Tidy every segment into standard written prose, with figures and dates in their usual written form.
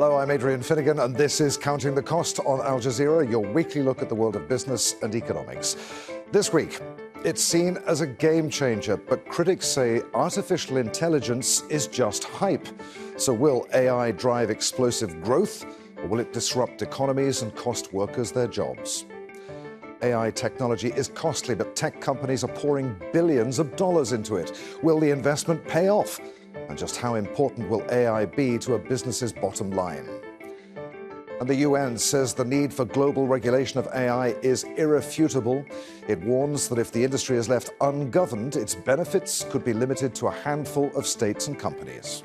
Hello, I'm Adrian Finnegan, and this is Counting the Cost on Al Jazeera, your weekly look at the world of business and economics. This week, it's seen as a game changer, but critics say artificial intelligence is just hype. So will AI drive explosive growth, or will it disrupt economies and cost workers their jobs? AI technology is costly, but tech companies are pouring billions of dollars into it. Will the investment pay off? And just how important will AI be to a business's bottom line? And the UN says the need for global regulation of AI is irrefutable. It warns that if the industry is left ungoverned, its benefits could be limited to a handful of states and companies.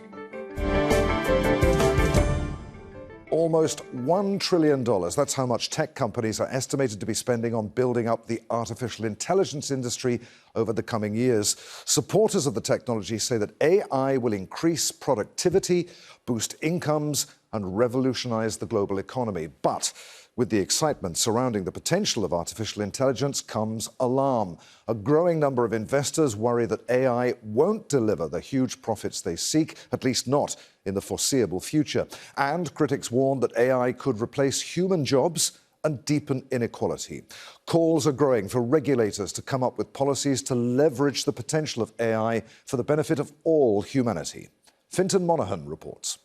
Almost $1 trillion. That's how much tech companies are estimated to be spending on building up the artificial intelligence industry over the coming years. Supporters of the technology say that AI will increase productivity, boost incomes, and revolutionize the global economy. But with the excitement surrounding the potential of artificial intelligence comes alarm. A growing number of investors worry that AI won't deliver the huge profits they seek, at least not in the foreseeable future. And critics warn that AI could replace human jobs and deepen inequality. Calls are growing for regulators to come up with policies to leverage the potential of AI for the benefit of all humanity. Fintan Monaghan reports.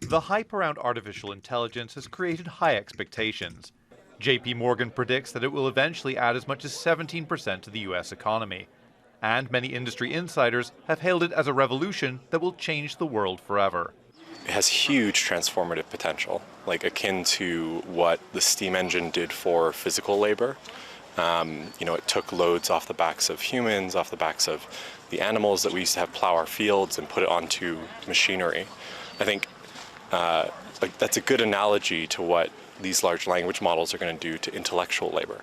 The hype around artificial intelligence has created high expectations. JP Morgan predicts that it will eventually add as much as 17% to the US economy. And many industry insiders have hailed it as a revolution that will change the world forever. It has huge transformative potential, like akin to what the steam engine did for physical labor. It took loads off the backs of humans, off the backs of the animals that we used to have plow our fields, and put it onto machinery. I think that's a good analogy to what these large language models are going to do to intellectual labor.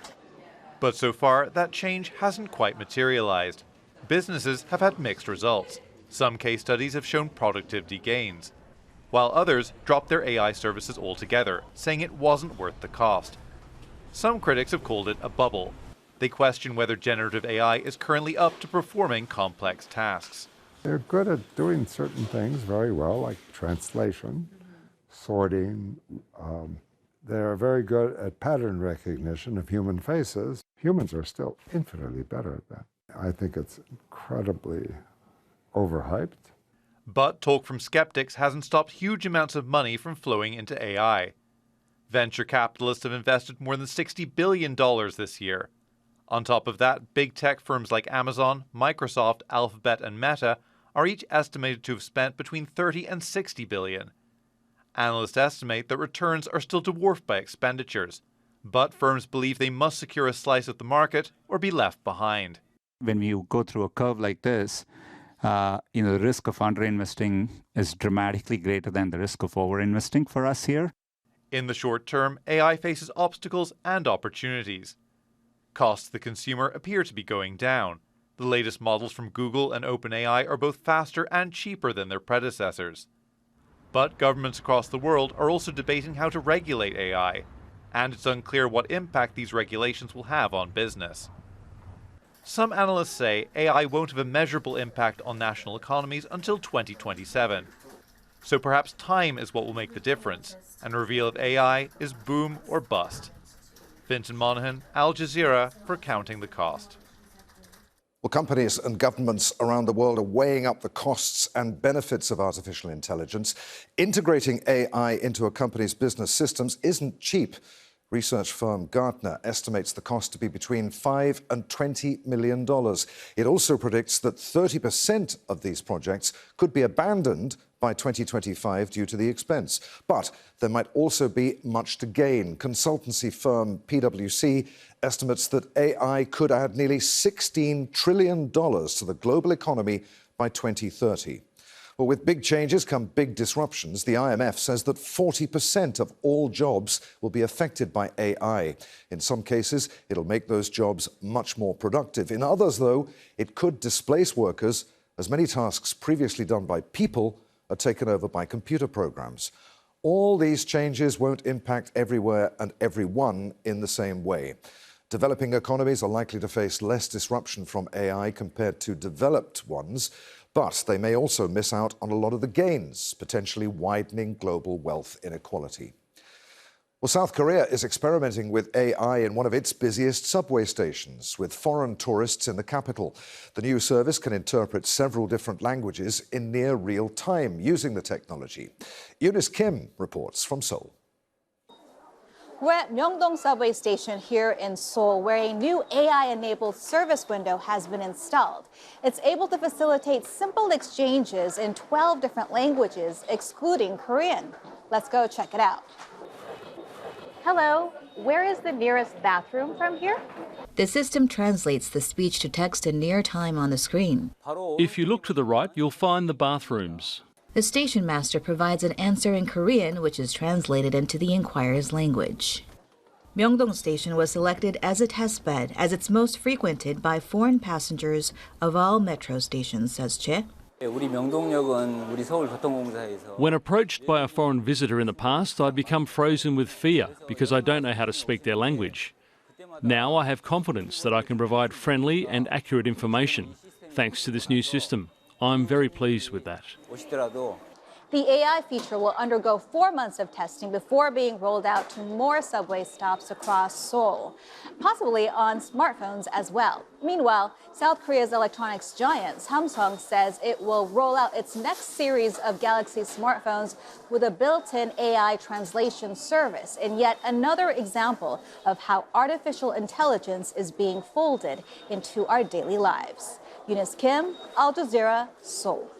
But so far, that change hasn't quite materialized. Businesses have had mixed results. Some case studies have shown productivity gains, while others dropped their AI services altogether, saying it wasn't worth the cost. Some critics have called it a bubble. They question whether generative AI is currently up to performing complex tasks. They're good at doing certain things very well, like translation, sorting. They're very good at pattern recognition of human faces. Humans are still infinitely better at that. I think it's incredibly overhyped. But talk from skeptics hasn't stopped huge amounts of money from flowing into AI. Venture capitalists have invested more than $60 billion this year. On top of that, big tech firms like Amazon, Microsoft, Alphabet, and Meta are each estimated to have spent between 30 and 60 billion. Analysts estimate that returns are still dwarfed by expenditures, but firms believe they must secure a slice of the market or be left behind. When you go through a curve like this, the risk of underinvesting is dramatically greater than the risk of overinvesting for us here. In the short term, AI faces obstacles and opportunities. Costs to the consumer appear to be going down. The latest models from Google and OpenAI are both faster and cheaper than their predecessors. But governments across the world are also debating how to regulate AI, and it's unclear what impact these regulations will have on business. Some analysts say AI won't have a measurable impact on national economies until 2027. So perhaps time is what will make the difference, and reveal if AI is boom or bust. Fintan Monaghan, Al Jazeera, for Counting the Cost. Well, companies and governments around the world are weighing up the costs and benefits of artificial intelligence. Integrating AI into a company's business systems isn't cheap. Research firm Gartner estimates the cost to be between $5 and $20 million. It also predicts that 30% of these projects could be abandoned by 2025 due to the expense. But there might also be much to gain. Consultancy firm PwC estimates that AI could add nearly $16 trillion to the global economy by 2030. Well, with big changes come big disruptions. The IMF says that 40% of all jobs will be affected by AI. In some cases, it'll make those jobs much more productive. In others, though, it could displace workers, as many tasks previously done by people are taken over by computer programs. All these changes won't impact everywhere and everyone in the same way. Developing economies are likely to face less disruption from AI compared to developed ones, but they may also miss out on a lot of the gains, potentially widening global wealth inequality. Well, South Korea is experimenting with AI in one of its busiest subway stations, with foreign tourists in the capital. The new service can interpret several different languages in near real time using the technology. Eunice Kim reports from Seoul. We're at Myeongdong subway station here in Seoul, where a new AI-enabled service window has been installed. It's able to facilitate simple exchanges in 12 different languages, excluding Korean. Let's go check it out. Hello, where is the nearest bathroom from here? The system translates the speech to text in near time on the screen. If you look to the right, you'll find the bathrooms. The station master provides an answer in Korean, which is translated into the inquirer's language. Myeongdong Station was selected as a testbed as it's most frequented by foreign passengers of all metro stations, says Che. When approached by a foreign visitor in the past, I'd become frozen with fear because I don't know how to speak their language. Now I have confidence that I can provide friendly and accurate information, thanks to this new system. I'm very pleased with that. The AI feature will undergo 4 months of testing before being rolled out to more subway stops across Seoul, possibly on smartphones as well. Meanwhile, South Korea's electronics giant Samsung says it will roll out its next series of Galaxy smartphones with a built-in AI translation service, in yet another example of how artificial intelligence is being folded into our daily lives. Eunice Kim, Al Jazeera, Seoul.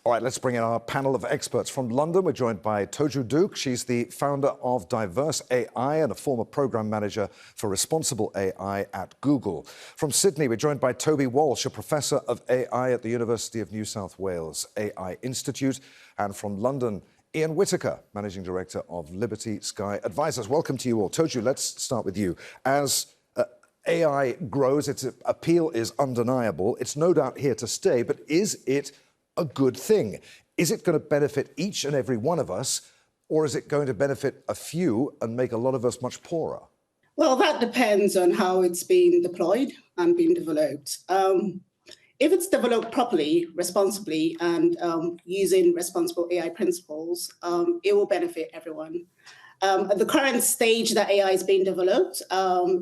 All right, let's bring in our panel of experts. From London, we're joined by Toby Duke. She's the founder of Diverse AI and a former program manager for responsible AI at Google. From Sydney, we're joined by Toby Walsh, a professor of AI at the University of New South Wales AI Institute. And from London, Ian Whitaker, managing director of Liberty Sky Advisors. Welcome to you all. Toby, let's start with you. As AI grows, its appeal is undeniable. It's no doubt here to stay, but is it a good thing? Is it going to benefit each and every one of us, or is it going to benefit a few and make a lot of us much poorer? Well, that depends on how it's being deployed and being developed. If it's developed properly, responsibly, and using responsible AI principles, it will benefit everyone. At the current stage that AI is being developed,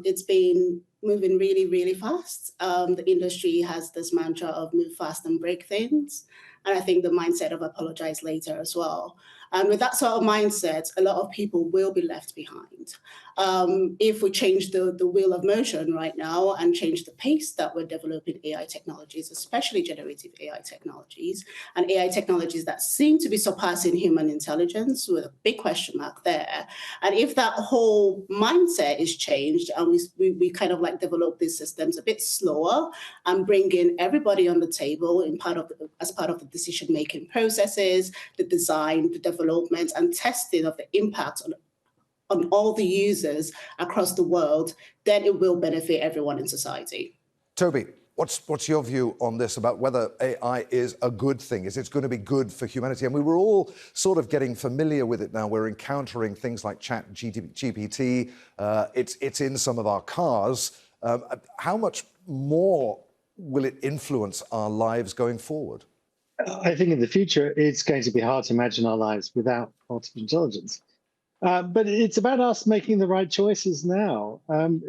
it's been moving really, really fast. The industry has this mantra of move fast and break things. And I think the mindset of apologize later as well. And with that sort of mindset, a lot of people will be left behind. If we change the wheel of motion right now and change the pace that we're developing AI technologies, especially generative AI technologies, and AI technologies that seem to be surpassing human intelligence with a big question mark there. And if that whole mindset is changed and we kind of like develop these systems a bit slower and bring in everybody on the table as part of the decision-making processes, the design, the development and testing of the impact on all the users across the world, then it will benefit everyone in society. Toby, what's your view on this about whether AI is a good thing? Is it going to be good for humanity? And we were all sort of getting familiar with it now. We're encountering things like ChatGPT. It's in some of our cars. How much more will it influence our lives going forward? I think in the future, it's going to be hard to imagine our lives without artificial intelligence. But it's about us making the right choices now.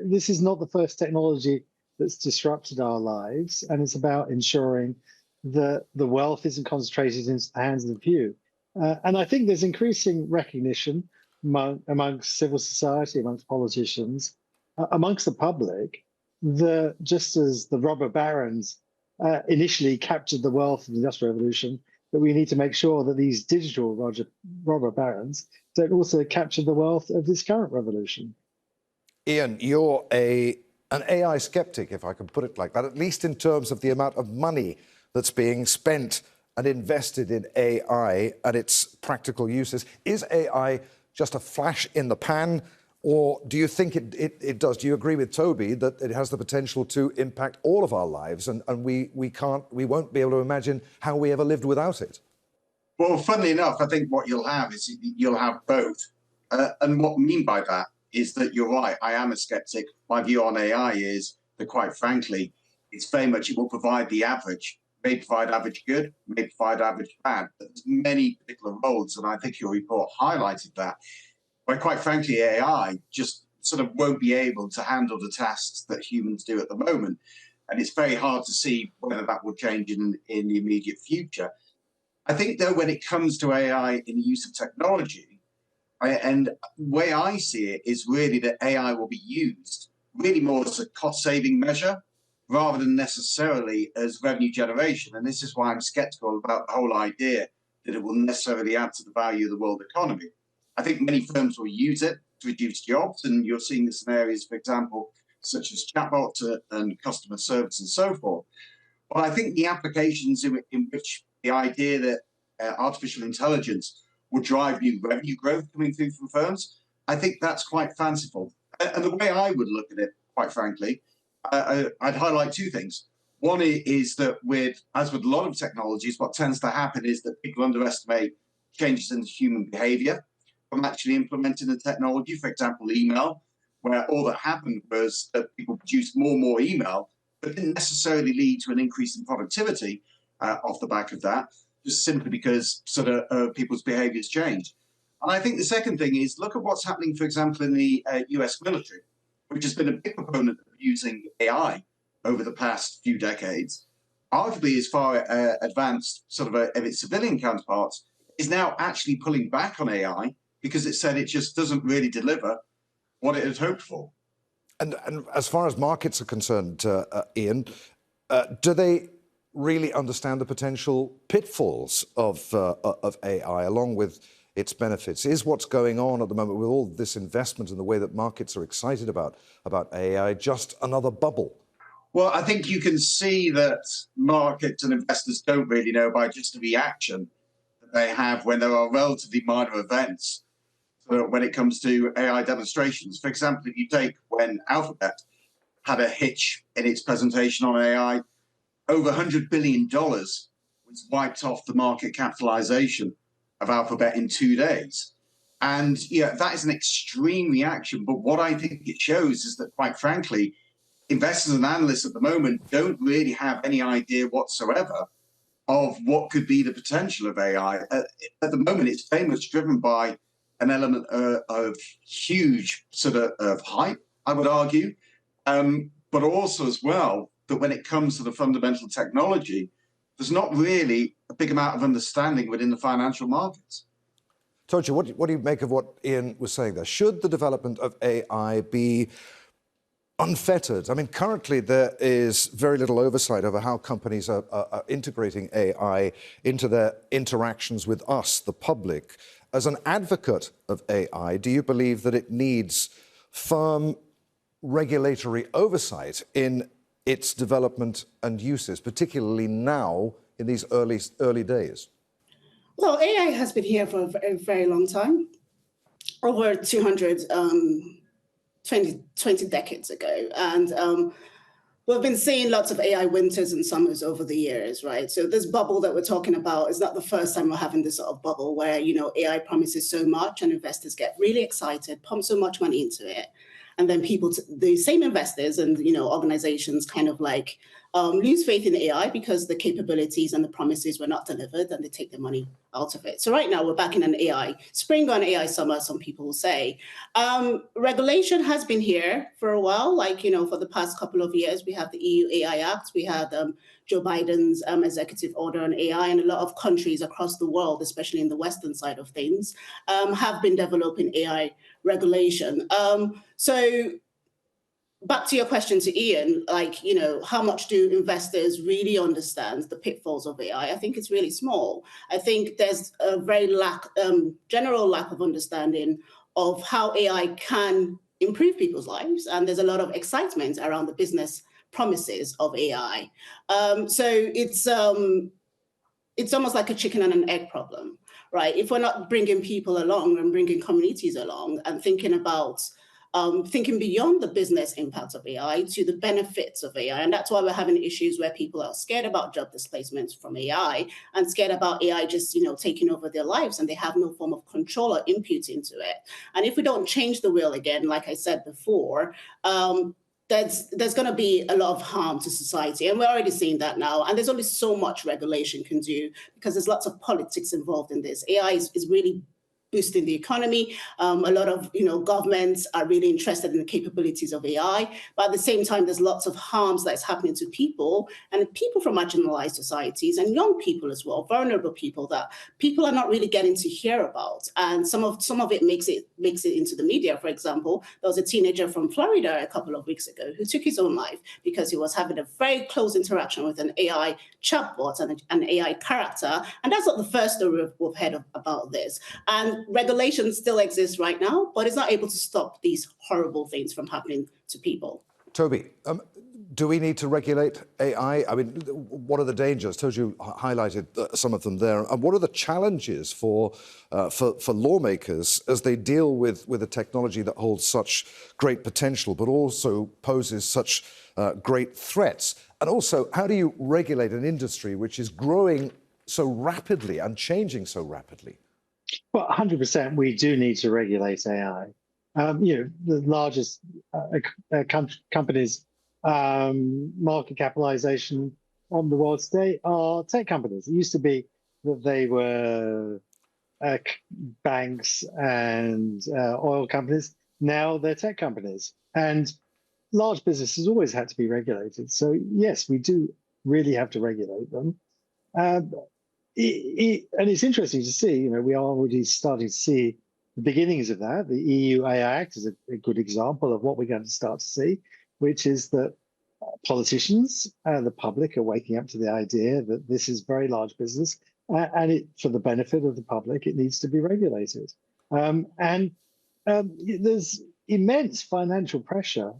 This is not the first technology that's disrupted our lives, and it's about ensuring that the wealth isn't concentrated in the hands of the few. And I think there's increasing recognition amongst civil society, amongst politicians, amongst the public, that just as the robber barons initially captured the wealth of the Industrial Revolution, that we need to make sure that these digital robber barons don't also capture the wealth of this current revolution. Ian, you're an AI skeptic, if I can put it like that, at least in terms of the amount of money that's being spent and invested in AI and its practical uses. Is AI just a flash in the pan, or do you think it does? Do you agree with Toby that it has the potential to impact all of our lives and we won't be able to imagine how we ever lived without it? Well, funnily enough, I think what you'll have is you'll have both. And what I mean by that is that you're right. I am a skeptic. My view on AI is that, quite frankly, it's very much it will provide the average, may provide average good, may provide average bad. But there's many particular roles, and I think your report highlighted that, where, quite frankly, AI just sort of won't be able to handle the tasks that humans do at the moment. And it's very hard to see whether that will change in the immediate future. I think, though, when it comes to AI in the use of technology, and the way I see it is really that AI will be used really more as a cost-saving measure rather than necessarily as revenue generation. And this is why I'm skeptical about the whole idea that it will necessarily add to the value of the world economy. I think many firms will use it to reduce jobs, and you're seeing this in areas, for example, such as chatbot and customer service and so forth. But I think the applications in which the idea that artificial intelligence will drive new revenue growth coming through from firms, I think that's quite fanciful. And the way I would look at it, quite frankly, I'd highlight two things. One is that as with a lot of technologies, what tends to happen is that people underestimate changes in human behavior from actually implementing the technology. For example, email, where all that happened was that people produced more and more email, but didn't necessarily lead to an increase in productivity off the back of that, just simply because sort of people's behaviors changed. And I think the second thing is look at what's happening, for example, in the US military, which has been a big proponent of using AI over the past few decades, arguably as far advanced sort of its civilian counterparts, is now actually pulling back on AI because it said it just doesn't really deliver what it had hoped for. And as far as markets are concerned, Ian, do they really understand the potential pitfalls of AI along with its benefits? Is what's going on at the moment with all this investment and the way that markets are excited about AI just another bubble? Well, I think you can see that markets and investors don't really know by just the reaction that they have when there are relatively minor events when it comes to AI demonstrations. For example, if you take when Alphabet had a hitch in its presentation on AI, over $100 billion was wiped off the market capitalization of Alphabet in 2 days. And yeah, that is an extreme reaction. But what I think it shows is that, quite frankly, investors and analysts at the moment don't really have any idea whatsoever of what could be the potential of AI. At the moment, it's very much driven by an element of huge sort of hype, I would argue, but also as well that when it comes to the fundamental technology, there's not really a big amount of understanding within the financial markets. Toby, what do you make of what Ian was saying there? Should the development of AI be unfettered? I mean, currently there is very little oversight over how companies are integrating AI into their interactions with us, the public. As an advocate of AI, do you believe that it needs firm regulatory oversight in its development and uses, particularly now in these early days? Well, AI has been here for a very long time, over 20 decades ago. And we've been seeing lots of AI winters and summers over the years, right? So this bubble that we're talking about is not the first time we're having this sort of bubble where, AI promises so much and investors get really excited, pump so much money into it. And then the same investors and organizations kind of like lose faith in AI because the capabilities and the promises were not delivered, and they take the money out of it. So right now we're back in an AI spring or an AI summer, some people will say. Regulation has been here for a while, for the past couple of years. We have the EU AI Act, we had Joe Biden's executive order on AI, and a lot of countries across the world, especially in the Western side of things, have been developing AI regulation. So back to your question to Ian, how much do investors really understand the pitfalls of AI? I think it's really small. I think there's a very general lack of understanding of how AI can improve people's lives. And there's a lot of excitement around the business promises of AI. So it's almost like a chicken and an egg problem, right? If we're not bringing people along and bringing communities along and thinking about thinking beyond the business impacts of AI to the benefits of AI. And that's why we're having issues where people are scared about job displacements from AI and scared about AI just, taking over their lives, and they have no form of control or input into it. And if we don't change the wheel again, like I said before, there's going to be a lot of harm to society. And we're already seeing that now. And there's only so much regulation can do because there's lots of politics involved in this. AI is really boosting the economy. A lot of governments are really interested in the capabilities of AI, but at the same time, there's lots of harms that's happening to people and people from marginalized societies and young people as well, vulnerable people that people are not really getting to hear about. And some of it makes it into the media. For example, there was a teenager from Florida a couple of weeks ago who took his own life because he was having a very close interaction with an AI chatbot and an AI character. And that's not the first story we've heard about this. And regulation still exists right now, but it's not able to stop these horrible things from happening to people. Toby, do we need to regulate AI? I mean, what are the dangers? Toby highlighted some of them there. And what are the challenges for lawmakers as they deal with a technology that holds such great potential, but also poses such great threats? And also, how do you regulate an industry which is growing so rapidly and changing so rapidly? Well, 100%, we do need to regulate AI. The largest companies, market capitalization on the world today are tech companies. It used to be that they were banks and oil companies. Now they're tech companies. And large businesses always had to be regulated. So, yes, we do really have to regulate them. And it's interesting to see, we are already starting to see the beginnings of that. The EU AI Act is a good example of what we're going to start to see, which is that politicians and the public are waking up to the idea that this is very large business, and for the benefit of the public, it needs to be regulated. There's immense financial pressure.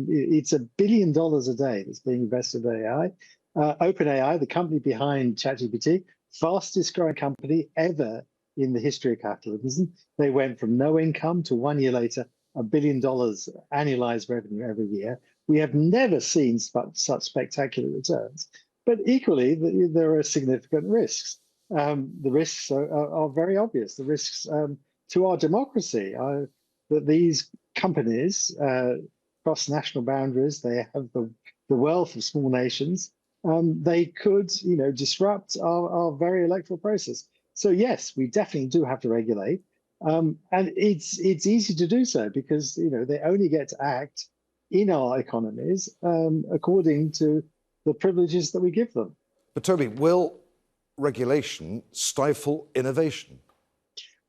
It's $1 billion a day that's being invested in AI. OpenAI, the company behind ChatGPT, fastest growing company ever in the history of capitalism. They went from no income to 1 year later, $1 billion annualized revenue every year. We have never seen such spectacular returns. But equally, there are significant risks. The risks are very obvious. The risks to our democracy are that these companies cross national boundaries. They have the wealth of small nations. They could, disrupt our very electoral process. So yes, we definitely do have to regulate, and it's easy to do so because they only get to act in our economies according to the privileges that we give them. But Toby, will regulation stifle innovation?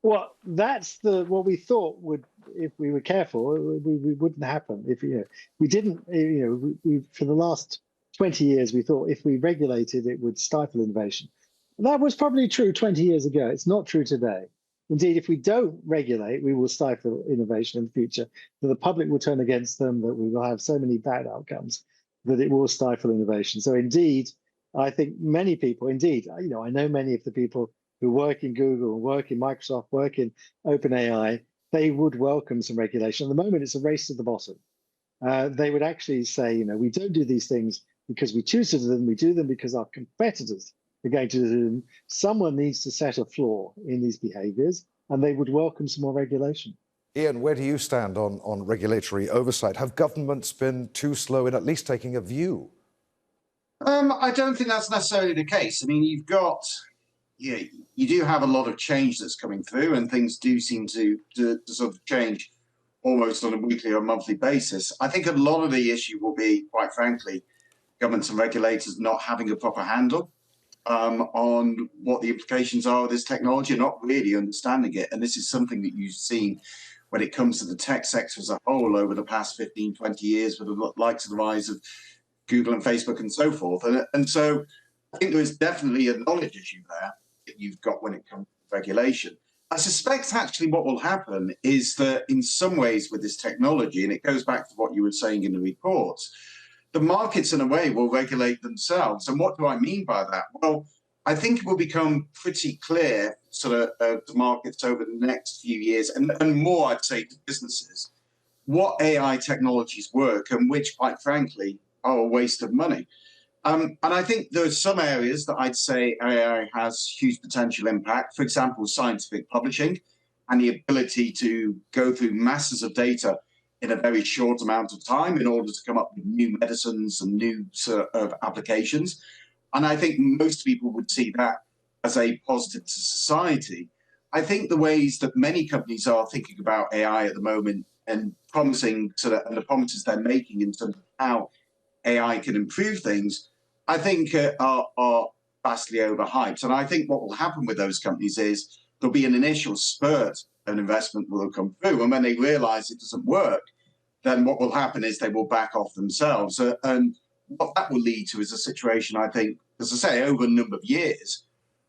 Well, that's what we thought would, if we were careful, we wouldn't happen. If we didn't, for the last 20 years, we thought if we regulated, it would stifle innovation. That was probably true 20 years ago. It's not true today. Indeed, if we don't regulate, we will stifle innovation in the future. That the public will turn against them, that we will have so many bad outcomes that it will stifle innovation. So indeed, I think many people, I know many of the people who work in Google, work in Microsoft, work in OpenAI, they would welcome some regulation. At the moment, it's a race to the bottom. They would actually say, we don't do these things because we choose to do them. We do them because our competitors are going to do them. Someone needs to set a floor in these behaviors, and they would welcome some more regulation. Ian, where do you stand on regulatory oversight? Have governments been too slow in at least taking a view? I don't think that's necessarily the case. I mean, you do have a lot of change that's coming through, and things do seem to sort of change almost on a weekly or monthly basis. I think a lot of the issue will be, quite frankly, governments and regulators not having a proper handle on what the implications are of this technology and not really understanding it. And this is something that you've seen when it comes to the tech sector as a whole over the past 15, 20 years with the likes of the rise of Google and Facebook and so forth. And so I think there is definitely a knowledge issue there that you've got when it comes to regulation. I suspect actually what will happen is that in some ways with this technology, and it goes back to what you were saying in the reports, the markets in a way will regulate themselves. And what do I mean by that? Well, I think it will become pretty clear sort of to markets over the next few years and more, I'd say, to businesses, what AI technologies work and which, quite frankly, are a waste of money. And I think there are some areas that I'd say AI has huge potential impact. For example, scientific publishing and the ability to go through masses of data in a very short amount of time in order to come up with new medicines and new sort of applications. And I think most people would see that as a positive to society. I think the ways that many companies are thinking about AI at the moment and promising and the promises they're making in terms of how AI can improve things, I think are vastly overhyped. And I think what will happen with those companies is there'll be an initial spurt of investment will come through. And when they realize it doesn't work, then what will happen is they will back off themselves. And what that will lead to is a situation, I think, as I say, over a number of years,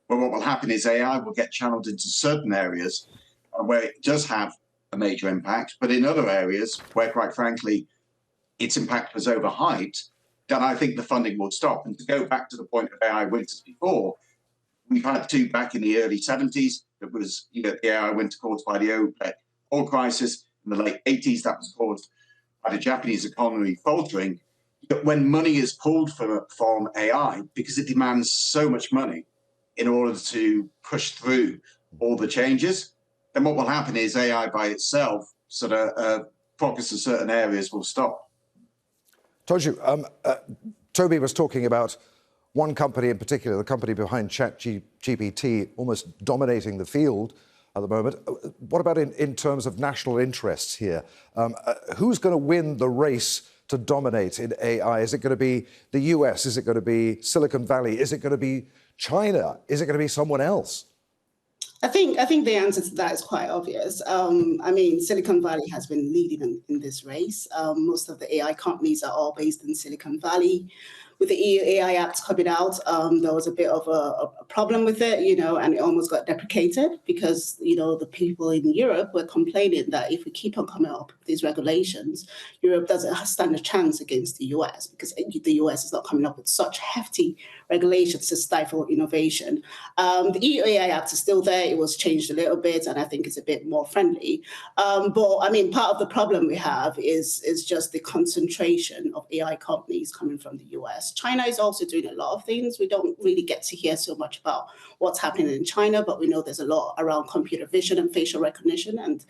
where what will happen is AI will get channeled into certain areas where it does have a major impact, but in other areas where, quite frankly, its impact was overhyped, then I think the funding will stop. And to go back to the point of AI winters before, we've had two back in the early 70s. That was the AI winter caused by the OPEC oil crisis. In the late 80s, that was caused by the Japanese economy faltering. But when money is pulled from AI, because it demands so much money in order to push through all the changes, then what will happen is AI by itself sort of focus in certain areas will stop. Toby was talking about one company in particular, the company behind ChatGPT, almost dominating the field at the moment. What about in terms of national interests here? Who's going to win the race to dominate in AI? Is it going to be the US? Is it going to be Silicon Valley? Is it going to be China? Is it going to be someone else? I think the answer to that is quite obvious. I mean, Silicon Valley has been leading in this race. Most of the AI companies are all based in Silicon Valley. With the EU AI Act coming out, there was a bit of a problem with it, and it almost got deprecated because, the people in Europe were complaining that if we keep on coming up with these regulations, Europe doesn't stand a chance against the US because the US is not coming up with such hefty regulations to stifle innovation. The EU AI Act is still there. It was changed a little bit, and I think it's a bit more friendly. But I mean, part of the problem we have is just the concentration of AI companies coming from the US. China is also doing a lot of things. We don't really get to hear so much about what's happening in China, but we know there's a lot around computer vision and facial recognition. And,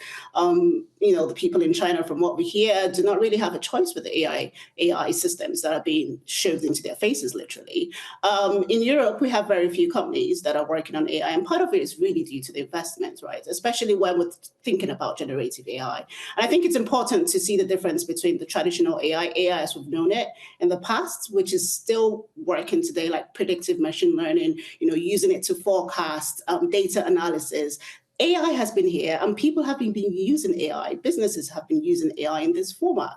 the people in China, from what we hear, do not really have a choice with the AI systems that are being shoved into their faces, literally. In Europe, we have very few companies that are working on AI, and part of it is really due to the investment, right? Especially when we're thinking about generative AI. And I think it's important to see the difference between the traditional AI as we've known it in the past, which is still working today, like predictive machine learning, using it to forecast, data analysis. AI has been here and people have been using AI. Businesses have been using AI in this format.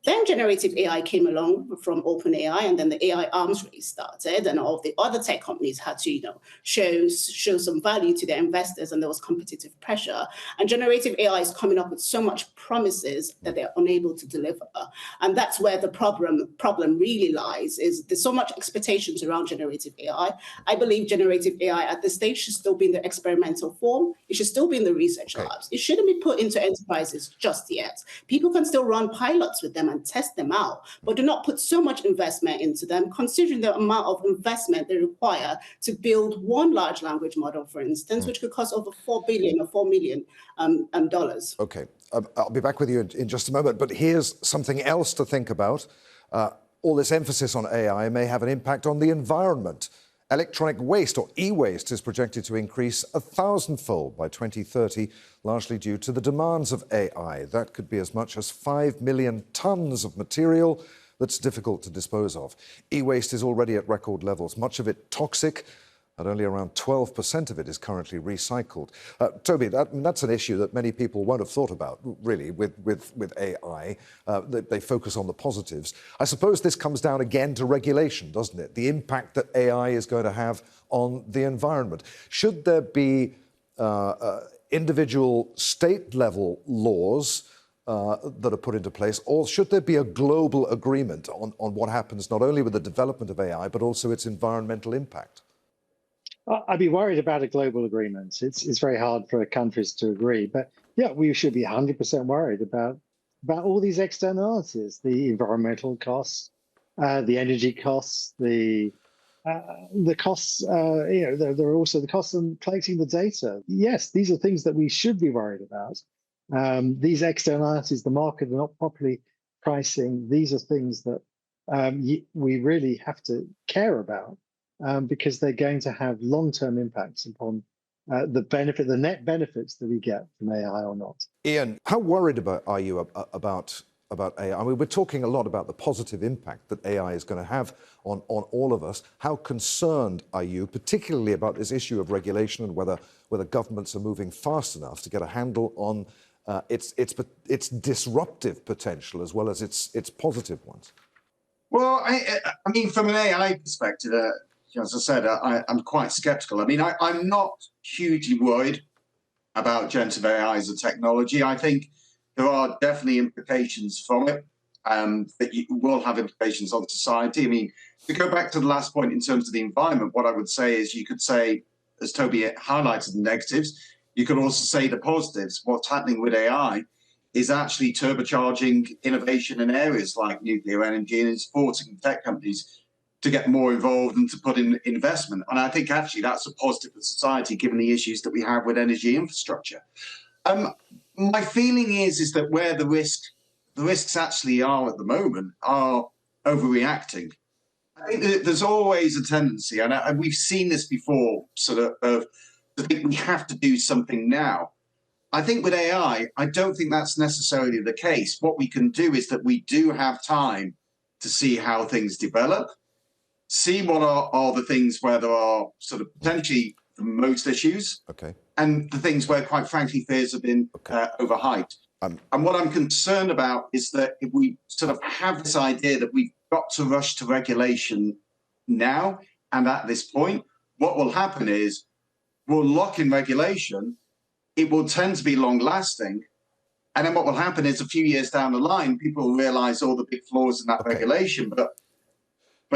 Then generative AI came along from OpenAI, and then the AI arms race started, and all of the other tech companies had to, show some value to their investors, and there was competitive pressure. And generative AI is coming up with so much promises that they're unable to deliver, and that's where the problem really lies. Is there's so much expectations around generative AI. I believe generative AI at this stage should still be in the experimental form. It should still be in the research labs. It shouldn't be put into enterprises just yet. People can still run pilots with them and test them out, but do not put so much investment into them, considering the amount of investment they require to build one large language model, for instance, which could cost over $4 billion or $4 million dollars. Okay, I'll be back with you in just a moment, but here's something else to think about. All this emphasis on AI may have an impact on the environment. Electronic waste, or e-waste, is projected to increase 1,000-fold by 2030, largely due to the demands of AI. That could be as much as 5 million tons of material that's difficult to dispose of. E-waste is already at record levels, much of it toxic, and only around 12% of it is currently recycled. Toby, that's an issue that many people won't have thought about, really, with AI. They focus on the positives. I suppose this comes down again to regulation, doesn't it? The impact that AI is going to have on the environment. Should there be individual state-level laws that are put into place, or should there be a global agreement on what happens not only with the development of AI, but also its environmental impact? I'd be worried about a global agreement. It's very hard for countries to agree. But yeah, we should be 100% worried about about all these externalities, the environmental costs, the energy costs, the costs, there are also the costs of collecting the data. Yes, these are things that we should be worried about. These externalities, the market are not properly pricing. These are things that we really have to care about because they're going to have long-term impacts upon the net benefits that we get from AI or not. Ian, how worried are you about AI? I mean, we're talking a lot about the positive impact that AI is going to have on all of us. How concerned are you, particularly about this issue of regulation and whether governments are moving fast enough to get a handle on its disruptive potential as well as its positive ones? Well, I mean, from an AI perspective, as I said, I'm quite skeptical. I mean, I'm not hugely worried about generative AI as a technology. I think there are definitely implications from it that will have implications on society. I mean, to go back to the last point in terms of the environment, what I would say is you could say, as Toby highlighted the negatives, you could also say the positives. What's happening with AI is actually turbocharging innovation in areas like nuclear energy and supporting tech companies to get more involved and to put in investment. And I think actually that's a positive for society, given the issues that we have with energy infrastructure. My feeling is that where the risks actually are at the moment are overreacting. I think there's always a tendency, and we've seen this before, sort of to think we have to do something now. I think with AI, I don't think that's necessarily the case. What we can do is that we do have time to see how things develop, see what are the things where there are sort of potentially the most issues, and the things where, quite frankly, fears have been overhyped. And what I'm concerned about is that if we sort of have this idea that we've got to rush to regulation now and at this point, what will happen is we'll lock in regulation. It will tend to be long lasting. And then what will happen is a few years down the line, people will realize all the big flaws in that regulation, but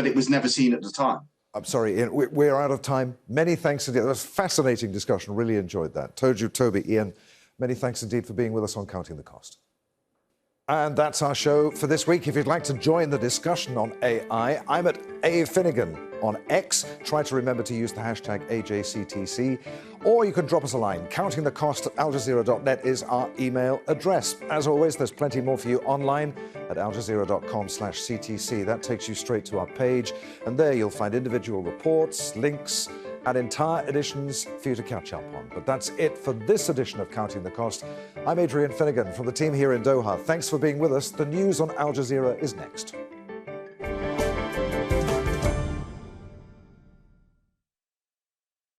it was never seen at the time. I'm sorry, Ian, we're out of time. Many thanks indeed. That was a fascinating discussion. Really enjoyed that. Toby, Ian, many thanks indeed for being with us on Counting the Cost. And that's our show for this week. If you'd like to join the discussion on AI, I'm at A. Finnegan on X. Try to remember to use the hashtag AJCTC. Or you can drop us a line. Countingthecost@aljazeera.net is our email address. As always, there's plenty more for you online at aljazeera.com/CTC. That takes you straight to our page. And there you'll find individual reports, links, and entire editions for you to catch up on. But that's it for this edition of Counting the Cost. I'm Adrian Finnegan from the team here in Doha. Thanks for being with us. The news on Al Jazeera is next.